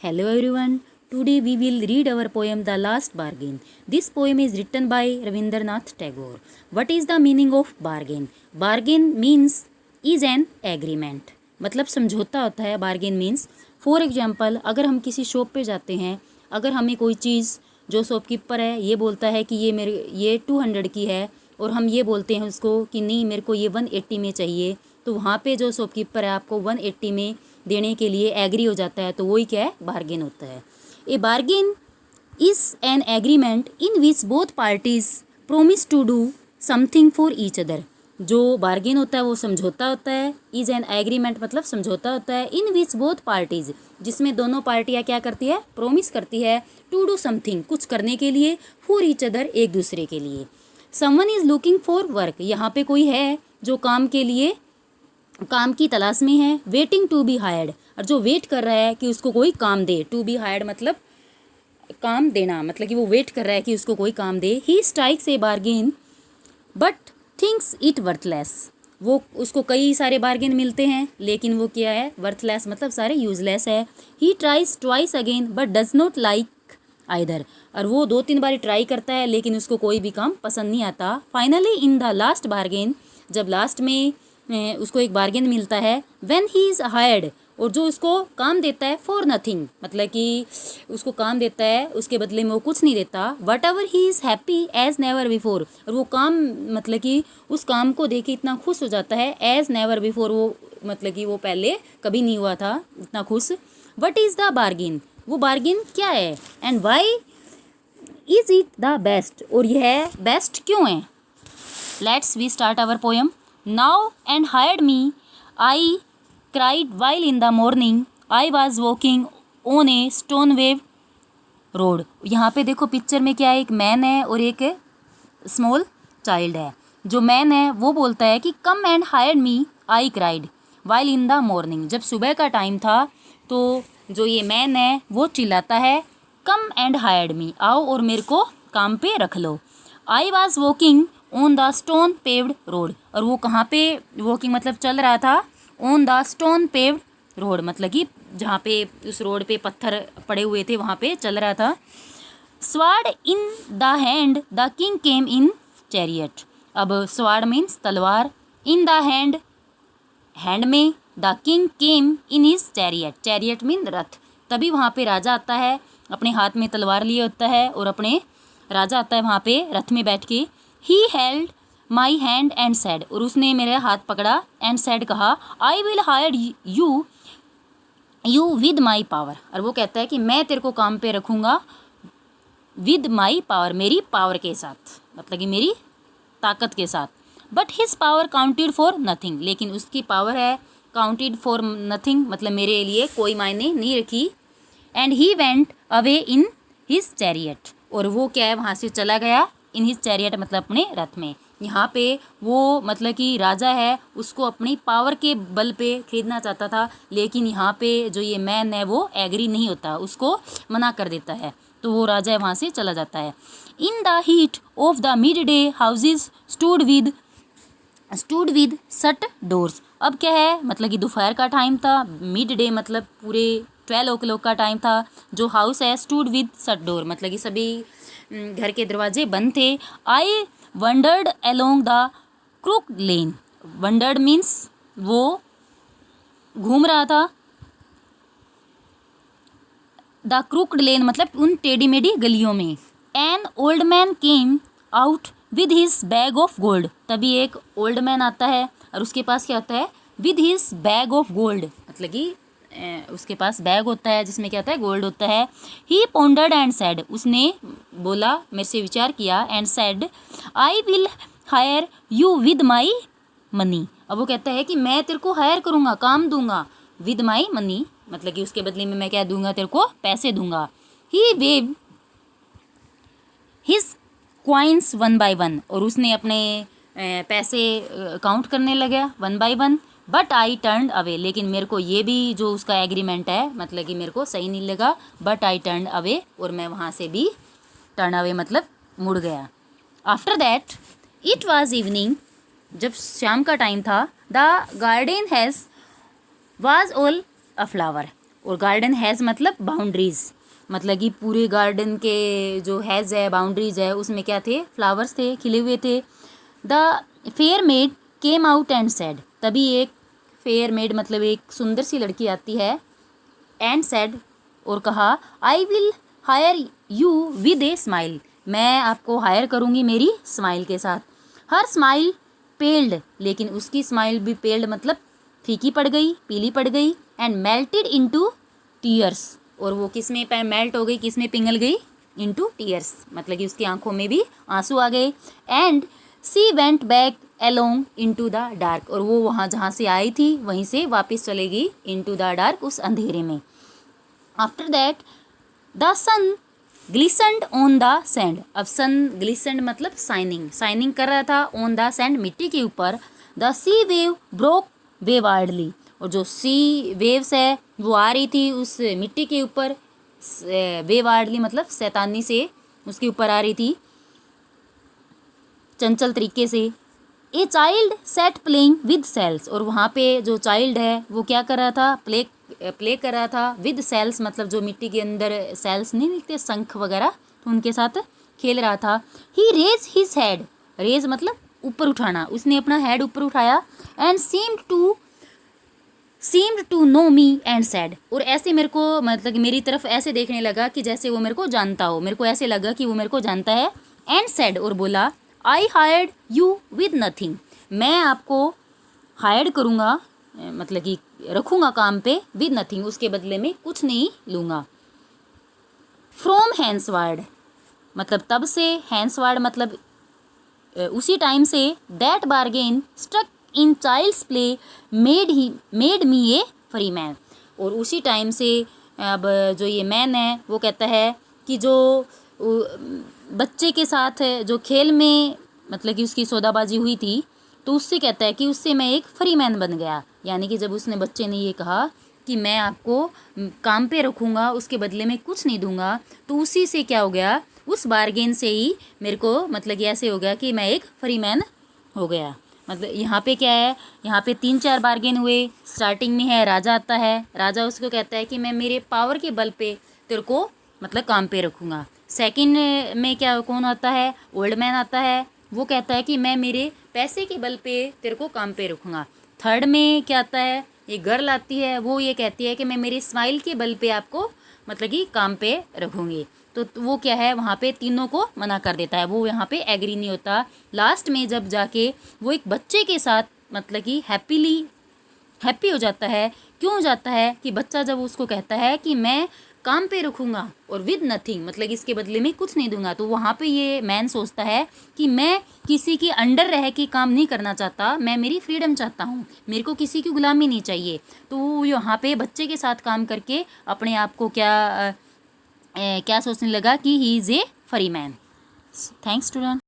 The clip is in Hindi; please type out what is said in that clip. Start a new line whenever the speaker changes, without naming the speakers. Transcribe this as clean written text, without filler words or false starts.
Hello everyone. Today we will read our poem The Last Bargain. This poem is written by Ravindranath Tagore. What is the meaning of bargain? Bargain means is an agreement. मतलब समझौता होता है. bargain means फॉर एग्जाम्पल अगर हम किसी शॉप पे जाते हैं, अगर हमें कोई चीज़ जो शॉपकीपर है ये बोलता है कि ये 200 की है और हम ये बोलते हैं उसको कि नहीं मेरे को ये 180 में चाहिए, तो वहाँ पे जो शॉपकीपर है आपको 180 में देने के लिए एग्री हो जाता है, तो वही क्या है, बार्गेन होता है. A bargain is an agreement in which both parties promise to do something for each other. जो बार्गेन होता है वो समझौता होता है. इज़ एन एग्रीमेंट मतलब समझौता होता है. इन विच बोथ पार्टीज जिसमें दोनों पार्टियाँ क्या करती है, प्रोमिस करती है टू डू समथिंग कुछ करने के लिए, फॉर ईच अदर एक दूसरे के लिए. Someone is looking for work, यहाँ पे कोई है जो काम के लिए काम की तलाश में है. वेटिंग टू बी हायर्ड, और जो वेट कर रहा है कि उसको कोई काम दे. टू बी हायर्ड मतलब काम देना, मतलब कि वो वेट कर रहा है कि उसको कोई काम दे. He strikes a bargain but thinks it worthless, वो उसको कई सारे बार्गेन मिलते हैं लेकिन वो क्या है, वर्थलेस मतलब सारे यूजलेस है. He tries twice again but does not like either, और वो 2-3 बार ट्राई करता है लेकिन उसको कोई भी काम पसंद नहीं आता. Finally in the last bargain, जब लास्ट में उसको एक बार्गेन मिलता है. व्हेन ही इज़ हायर्ड, और जो उसको काम देता है फॉर नथिंग, मतलब कि उसको काम देता है उसके बदले में वो कुछ नहीं देता. What ever he is happy as never before, और वो काम मतलब कि उस काम को देख के इतना खुश हो जाता है. एज नेवर बिफोर वो मतलब कि वो पहले कभी नहीं हुआ था इतना खुश. वट इज़ द बार्गेन, वो बार्गेन क्या है. And why is it the best, और यह बेस्ट क्यों है. Let's we start our poem. Now and hired me, I cried while in the morning I was walking on a stone wave road. यहाँ पे देखो पिक्चर में क्या है, एक मैन है और एक स्मॉल चाइल्ड है. जो मैन है वो बोलता है कि come and hired me I cried while in the morning. जब सुबह का टाइम था तो जो ये मैन है वो चिल्लाता है कम एंड हायर्ड मी, आओ और मेरे को काम पे रख लो. I was walking on the stone paved road, और वो कहाँ पे वॉकिंग मतलब चल रहा था. On the stone paved road मतलब कि जहाँ पे उस रोड पे पत्थर पड़े हुए थे वहाँ पे चल रहा था. Sword in the hand the king came in chariot. अब स्वार्ड मीन्स तलवार, इन द हैंड हैंड में, the king came in his chariot, chariot mean रथ. तभी वहाँ पे राजा आता है, अपने हाथ में तलवार लिए होता है और अपने राजा आता है वहाँ पे रथ में बैठ के. He held my hand and said, और उसने मेरे हाथ पकड़ा. एंड सैड कहा I will hire you with my power, और वो कहता है कि मैं तेरे को काम पे रखूँगा विद माई पावर, मेरी पावर के साथ, मतलब कि मेरी ताकत के साथ. But his power counted for nothing, लेकिन उसकी पावर है काउंटेड फॉर नथिंग मतलब मेरे लिए कोई मायने नहीं रखी. And he went away in his chariot, और वो क्या है वहाँ से चला गया. इन हिज चैरियट मतलब अपने रथ में. यहाँ पे वो मतलब कि राजा है उसको अपनी पावर के बल पे खरीदना चाहता था, लेकिन यहाँ पे जो ये मैन है वो एग्री नहीं होता, उसको मना कर देता है, तो वो राजा है वहाँ से चला जाता है. In the heat of the mid day houses stood with shut doors. अब क्या है मतलब कि दोपहर का टाइम था, मिड डे मतलब पूरे 12 o'clock का टाइम था. जो हाउस है स्टूड विद शट डोर मतलब कि सभी घर के दरवाजे बंद थे. I wandered along the crook lane, wandered means वो घूम रहा था. द क्रूक्ड लेन मतलब उन टेढ़ी मेढ़ी गलियों में. An old man came out with his bag of gold, तभी एक ओल्ड मैन आता है और उसके पास क्या होता है, with his bag of gold मतलब कि उसके पास बैग होता है जिसमें क्या होता है, गोल्ड होता है. ही पॉन्डर्ड एंड सैड, उसने बोला मेरे से विचार किया. And sad I will hire you with my money, अब वो कहता है कि मैं तेरे को हायर करूँगा, काम दूंगा, विद माई मनी मतलब कि उसके बदले में मैं क्या दूंगा, तेरे को पैसे दूंगा. ही वेव हिज क्वाइंस 1 by 1, और उसने अपने पैसे काउंट करने लगा 1 by 1. But I turn away, लेकिन मेरे को ये भी जो उसका एग्रीमेंट है मतलब कि मेरे को सही नहीं लगा. बट आई टर्न अवे, और मैं वहाँ से भी टर्न अवे मतलब मुड़ गया. After that it was evening, जब शाम का टाइम था. The garden has was all a flower, और गार्डन हैज़ मतलब बाउंड्रीज, मतलब कि पूरे गार्डन के जो हैज़ है, बाउंड्रीज है, उसमें क्या थे, फ्लावर्स थे, खिले हुए थे। The fair made came out and said, तभी एक फेयर मेड मतलब एक सुंदर सी लड़की आती है, एंड सेड और कहा, I will hire you with a smile, मैं आपको हायर करूँगी मेरी स्माइल के साथ। हर स्माइल पेल्ड, लेकिन उसकी स्माइल भी पेल्ड मतलब फीकी पड़ गई, पीली पड़ गई, एंड मेल्टेड इनटू टीयर्स, और वो किस में मेल्ट हो गई, किस में पिघल गई, इनटू टीयर्स, मतलब कि उसकी आंखों में भी आंसू आ गए। And she went back along into the dark, और वो वहाँ जहाँ से आई थी वहीं से वापस चलेगी इनटू द डार्क, उस अंधेरे में। After that the sun glistened on the sand, अब सन ग्लिसनड मतलब शाइनिंग, शाइनिंग कर रहा था ऑन द सैंड, मिट्टी के ऊपर। द सी वेव ब्रोक वेवार्डली, और जो सी वेव्स है वो आ रही थी उस मिट्टी के ऊपर, वेवार्डली मतलब शैतानी से उसके ऊपर आ रही थी, चंचल तरीके से। A child sat playing with shells, और वहाँ पे जो चाइल्ड है वो क्या कर रहा था, प्ले कर रहा था विद सेल्स, मतलब जो मिट्टी के अंदर सेल्स नहीं दिखते, शंख वगैरह, तो उनके साथ खेल रहा था। He raise his head, raise मतलब ऊपर उठाना, उसने अपना हेड ऊपर उठाया। And seemed to know me and said, और ऐसे मेरे को मतलब मेरी तरफ ऐसे देखने लगा कि जैसे वो मेरे को जानता हो, मेरे को ऐसे लगा कि वो मेरे को जानता है। एंड सैड और बोला, I hired you with nothing, मैं आपको हायर्ड करूँगा, मतलब कि रखूँगा काम पे, विद नथिंग उसके बदले में कुछ नहीं लूँगा। फ्रॉम हैंसवर्ड मतलब तब से, हैंसवर्ड मतलब उसी टाइम से। That bargain struck in child's play made me a free man, और उसी टाइम से अब जो ये मैन है वो कहता है कि जो बच्चे के साथ जो खेल में मतलब कि उसकी सौदाबाजी हुई थी, तो उससे कहता है कि उससे मैं एक फ्री मैन बन गया, यानी कि जब उसने बच्चे ने ये कहा कि मैं आपको काम पे रखूँगा, उसके बदले में कुछ नहीं दूंगा, तो उसी से क्या हो गया, उस बार्गेन से ही मेरे को मतलब कि ऐसे हो गया कि मैं एक फ्री मैन हो गया। मतलब यहाँ पे क्या है, यहाँ पे 3-4 बार्गेन हुए। स्टार्टिंग में है राजा आता है, राजा उसको कहता है कि मैं मेरे पावर के बल पे तेरे को मतलब काम पे रखूँगा। सेकंड में क्या, कौन आता है, ओल्ड मैन आता है, वो कहता है कि मैं मेरे पैसे के बल पे तेरे को काम पे रखूँगा। थर्ड में क्या आता है, ये गर्ल आती है, वो ये कहती है कि मैं मेरी स्माइल के बल पे आपको मतलब कि काम पे रखूँगी। तो वो क्या है, वहाँ पे तीनों को मना कर देता है, वो यहाँ पे एग्री नहीं होता। लास्ट में जब जाके वो एक बच्चे के साथ मतलब कि हैप्पी हो जाता है। क्यों हो जाता है कि बच्चा जब उसको कहता है कि मैं काम पे रखूँगा और विद नथिंग मतलब कि इसके बदले में कुछ नहीं दूंगा, तो वहाँ पे ये मैन सोचता है कि मैं किसी के अंडर रह के काम नहीं करना चाहता, मैं मेरी फ्रीडम चाहता हूँ, मेरे को किसी की गुलामी नहीं चाहिए। तो वो यहाँ पे बच्चे के साथ काम करके अपने आप को क्या सोचने लगा कि he is a free man. Thanks student.